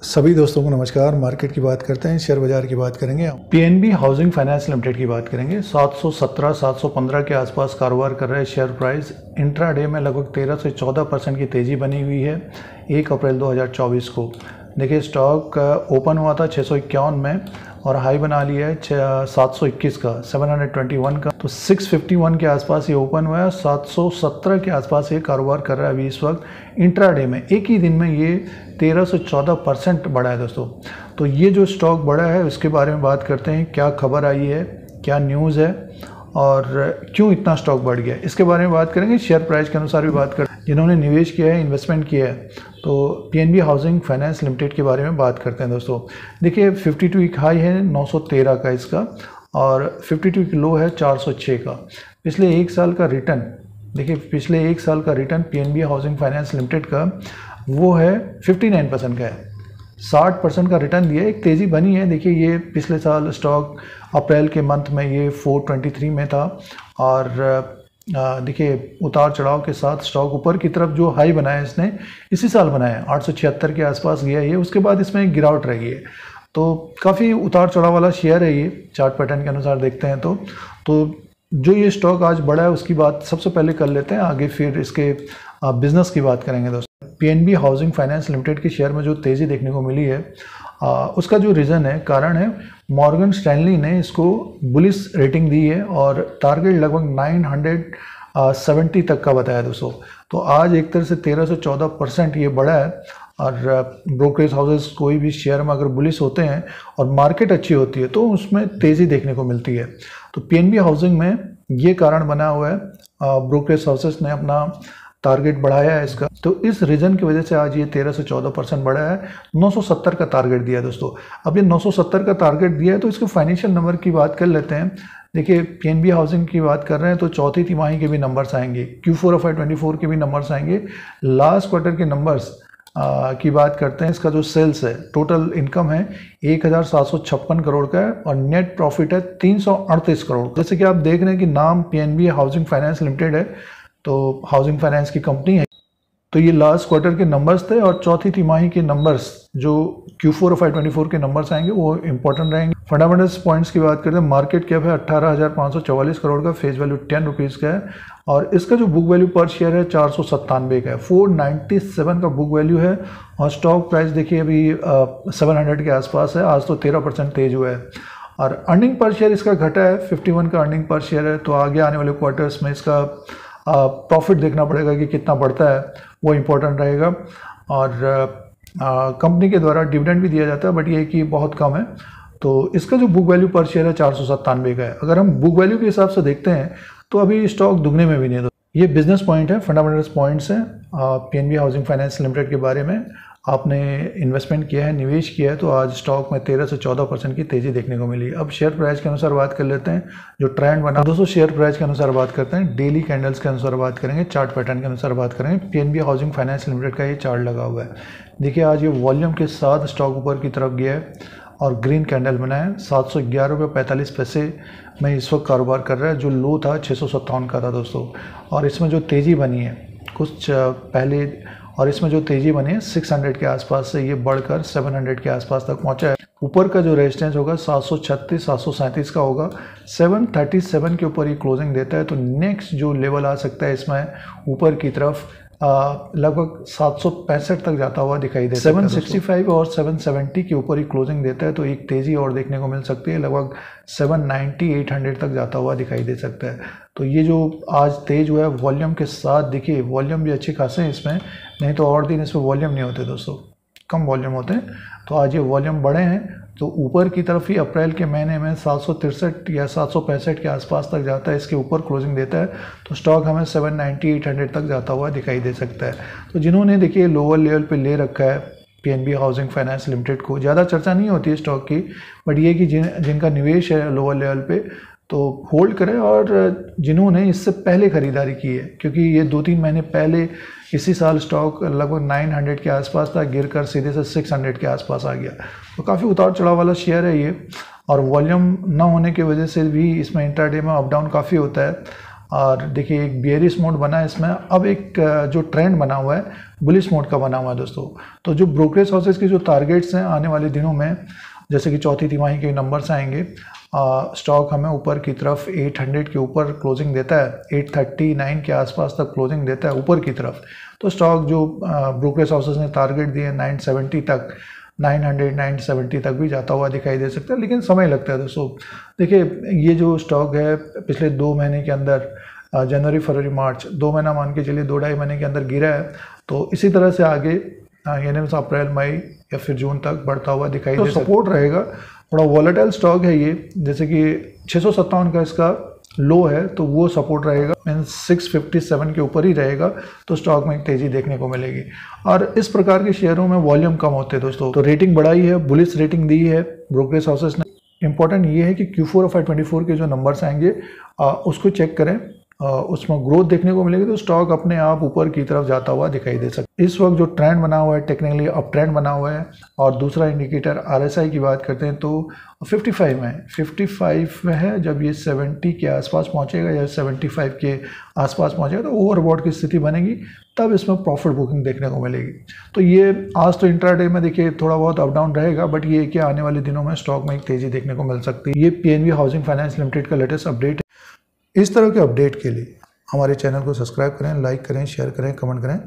सभी दोस्तों को नमस्कार। मार्केट की बात करते हैं, शेयर बाजार की बात करेंगे। पीएनबी हाउसिंग फाइनेंस लिमिटेड की बात करेंगे। 717 715 के आसपास कारोबार कर रहे हैं शेयर प्राइस। इंट्राडे में लगभग 13 से 14% की तेज़ी बनी हुई है 1 अप्रैल 2024 को। देखिए, स्टॉक ओपन हुआ था 651 में और हाई बना लिया है 721 का, 721 का, तो 651 के आसपास ये ओपन हुआ है। 717 के आसपास ये कारोबार कर रहा है अभी इस वक्त। इंट्राडे में एक ही दिन में ये 13 से 14% बढ़ा है दोस्तों। तो ये जो स्टॉक बढ़ा है उसके बारे में बात करते हैं। क्या खबर आई है, क्या न्यूज़ है और क्यों इतना स्टॉक बढ़ गया, इसके बारे में बात करेंगे। शेयर प्राइस के अनुसार भी बात करें। जिन्होंने निवेश किया है, इन्वेस्टमेंट किया है, तो पीएनबी हाउसिंग फाइनेंस लिमिटेड के बारे में बात करते हैं दोस्तों। देखिए, 52 एक हाई है 913 का इसका और 52 की लो है 406 का। पिछले एक साल का रिटर्न देखिए, पिछले एक साल का return PNB housing finance limited का वो है 59% का है। 60% का रिटर्न दिया है। एक तेज़ी बनी है। देखिए, ये पिछले साल स्टॉक अप्रैल के मंथ में ये 423 में था और देखिए, उतार चढ़ाव के साथ स्टॉक ऊपर की तरफ जो हाई बनाया इसने इसी साल बनाया है, 876 के आसपास गया ये। उसके बाद इसमें एक गिरावट रही है, तो काफ़ी उतार चढ़ाव वाला शेयर है ये। चार्ट पैटर्न के अनुसार देखते हैं तो जो ये स्टॉक आज बढ़ा है उसकी बात सबसे पहले कर लेते हैं, आगे फिर इसके बिजनेस की बात करेंगे दोस्तों। पीएनबी हाउसिंग फाइनेंस लिमिटेड के शेयर में जो तेज़ी देखने को मिली है उसका जो रीज़न है, कारण है, मॉर्गन स्टैनली ने इसको बुलिश रेटिंग दी है और टारगेट लगभग 970 तक का बताया दोस्तों। तो आज एक तरह से 13 से 14% ये बढ़ा है। और ब्रोकरेज हाउसेस कोई भी शेयर में अगर बुलिश होते हैं और मार्केट अच्छी होती है तो उसमें तेज़ी देखने को मिलती है। तो पीएनबी हाउसिंग में ये कारण बना हुआ है, ब्रोकरेज हाउसेस ने अपना टारगेट बढ़ाया है इसका, तो इस रीजन की वजह से आज ये 13 से 14% बढ़ा है। 970 का टारगेट दिया है दोस्तों। अब ये 970 का टारगेट दिया है तो इसके फाइनेंशियल नंबर की बात कर लेते हैं। देखिए, पीएनबी हाउसिंग की बात कर रहे हैं तो चौथी तिमाही के भी नंबरस आएंगे, Q4 of FY24 के भी नंबर्स आएंगे, लास्ट क्वार्टर के नंबर्स की बात करते हैं। इसका जो सेल्स है, टोटल इनकम है 1756 करोड़ का है और नेट प्रॉफिट है 338 करोड़। जैसे कि आप देख रहे हैं कि नाम पीएनबी हाउसिंग फाइनेंस लिमिटेड है, तो हाउसिंग फाइनेंस की कंपनी है। तो ये लास्ट क्वार्टर के नंबर्स थे और चौथी तिमाही के नंबर्स जो Q4 of FY24 के नंबर्स आएंगे वो इंपॉर्टेंट रहेंगे। फंडामेंटल्स पॉइंट्स की बात करते हैं। मार्केट कैप है 18,544 करोड़ का, फेस वैल्यू 10 रुपीज़ का है और इसका जो बुक वैल्यू पर शेयर है 497 का है। 497 का बुक वैल्यू है और स्टॉक प्राइस देखिए अभी 700 के आसपास है। आज तो 13% तेज हुआ है और अर्निंग पर शेयर इसका घटा है, 51 का अर्निंग पर शेयर है। तो आगे आने वाले क्वार्टर्स में इसका प्रॉफिट देखना पड़ेगा कि कितना बढ़ता है, वो इम्पोर्टेंट रहेगा। और कंपनी के द्वारा डिविडेंड भी दिया जाता है, बट ये कि बहुत कम है। तो इसका जो बुक वैल्यू पर शेयर है 497 का है। अगर हम बुक वैल्यू के हिसाब से देखते हैं तो अभी स्टॉक दुगने में भी नहीं है। ये बिजनेस पॉइंट है, फंडामेंटल्स पॉइंट्स हैं पीएनबी हाउसिंग फाइनेंस लिमिटेड के बारे में। आपने इन्वेस्टमेंट किया है, निवेश किया है, तो आज स्टॉक में 13 से 14% की तेज़ी देखने को मिली। अब शेयर प्राइस के अनुसार बात कर लेते हैं, जो ट्रेंड बना दोस्तों। शेयर प्राइस के अनुसार बात करते हैं, डेली कैंडल्स के अनुसार बात करेंगे, चार्ट पैटर्न के अनुसार बात करेंगे। पीएनबी हाउसिंग फाइनेंस लिमिटेड का ये चार्ट लगा हुआ है। देखिए, आज ये वॉल्यूम के साथ स्टॉक ऊपर की तरफ गया है और ग्रीन कैंडल बना है। 711.45 में इस वक्त कारोबार कर रहा है। जो लो था 657 का था दोस्तों। और इसमें जो तेज़ी बनी है कुछ पहले, और इसमें जो तेज़ी बनी है 600 के आसपास से ये बढ़कर 700 के आसपास तक पहुंचा है। ऊपर का जो रेजिस्टेंस होगा 736 737 का होगा। 737 के ऊपर ये क्लोजिंग देता है तो नेक्स्ट जो लेवल आ सकता है इसमें ऊपर की तरफ लगभग 765 तक जाता हुआ दिखाई देता है। 765 और 770 के ऊपर ही क्लोजिंग देता है तो एक तेज़ी और देखने को मिल सकती है, लगभग 790 800 तक जाता हुआ दिखाई दे सकता है। तो ये जो आज तेज हुआ है वॉल्यूम के साथ, देखिए वॉल्यूम भी अच्छे खासे हैं इसमें, नहीं तो और दिन इसमें वॉल्यूम नहीं होते दोस्तों, कम वॉल्यूम होते हैं। तो आज ये वॉल्यूम बढ़े हैं तो ऊपर की तरफ ही अप्रैल के महीने में 763 या 765 के आसपास तक जाता है, इसके ऊपर क्लोजिंग देता है तो स्टॉक हमें 790 800 तक जाता हुआ दिखाई दे सकता है। तो जिन्होंने देखिए लोअर लेवल पे ले रखा है पीएनबी हाउसिंग फाइनेंस लिमिटेड को, ज़्यादा चर्चा नहीं होती है स्टॉक की, बट ये कि जिनका निवेश है लोअर लेवल पे तो होल्ड करें। और जिन्होंने इससे पहले ख़रीदारी की है, क्योंकि ये 2-3 महीने पहले इसी साल स्टॉक लगभग 900 के आसपास था, गिरकर सीधे से 600 के आसपास आ गया। तो काफ़ी उतार चढ़ाव वाला शेयर है ये और वॉल्यूम ना होने की वजह से भी इसमें इंट्राडे में अप डाउन काफ़ी होता है। और देखिए एक बियरिश मोड बना है इसमें, अब एक जो ट्रेंड बना हुआ है बुलिश मोड का बना हुआ है दोस्तों। तो जो ब्रोकरेज हाउसेस के जो टारगेट्स हैं आने वाले दिनों में, जैसे कि चौथी तिमाही के नंबर्स आएंगे, स्टॉक हमें ऊपर की तरफ 800 के ऊपर क्लोजिंग देता है, 839 के आसपास तक क्लोजिंग देता है ऊपर की तरफ। तो स्टॉक जो ब्रोकरेज हाउसेस ने टारगेट दिए 970 तक, 900 970 तक भी जाता हुआ दिखाई दे सकता है, लेकिन समय लगता है दोस्तों। देखिए ये जो स्टॉक है पिछले 2 महीने के अंदर, जनवरी फरवरी मार्च 2 महीना मान के चलिए, 2-2.5 महीने के अंदर गिरा है। तो इसी तरह से आगे यानी अप्रैल मई या फिर जून तक बढ़ता हुआ दिखाई दे सकता है। सपोर्ट रहेगा, थोड़ा वॉलेटाइल स्टॉक है ये, जैसे कि 657 का इसका लो है, तो वो सपोर्ट रहेगा, मीन्स 657 के ऊपर ही रहेगा तो स्टॉक में एक तेजी देखने को मिलेगी। और इस प्रकार के शेयरों में वॉल्यूम कम होते हैं दोस्तों। तो रेटिंग बढ़ाई है, बुलिश रेटिंग दी है ब्रोकरेज हाउसेस ने। इंपॉर्टेंट ये है कि Q4 और 524 के जो नंबर्स आएंगे उसको चेक करें, उसमें ग्रोथ देखने को मिलेगी तो स्टॉक अपने आप ऊपर की तरफ जाता हुआ दिखाई दे सकता है। इस वक्त जो ट्रेंड बना हुआ है, टेक्निकली अप ट्रेंड बना हुआ है। और दूसरा इंडिकेटर RSI की बात करते हैं तो 55 में है, 55 में है। जब ये 70 के आसपास पहुंचेगा या 75 के आसपास पहुंचेगा तो ओवरबॉट की स्थिति बनेगी, तब इसमें प्रॉफिट बुकिंग देखने को मिलेगी। तो ये आज तो इंट्राडे में देखिए थोड़ा बहुत अप डाउन रहेगा, बट ये कि आने वाले दिनों में स्टॉक में एक तेजी देखने को मिल सकती है। ये PNB हाउसिंग फाइनेंस लिमिटेड का लेटेस्ट अपडेट। इस तरह के अपडेट के लिए हमारे चैनल को सब्सक्राइब करें, लाइक करें, शेयर करें, कमेंट करें।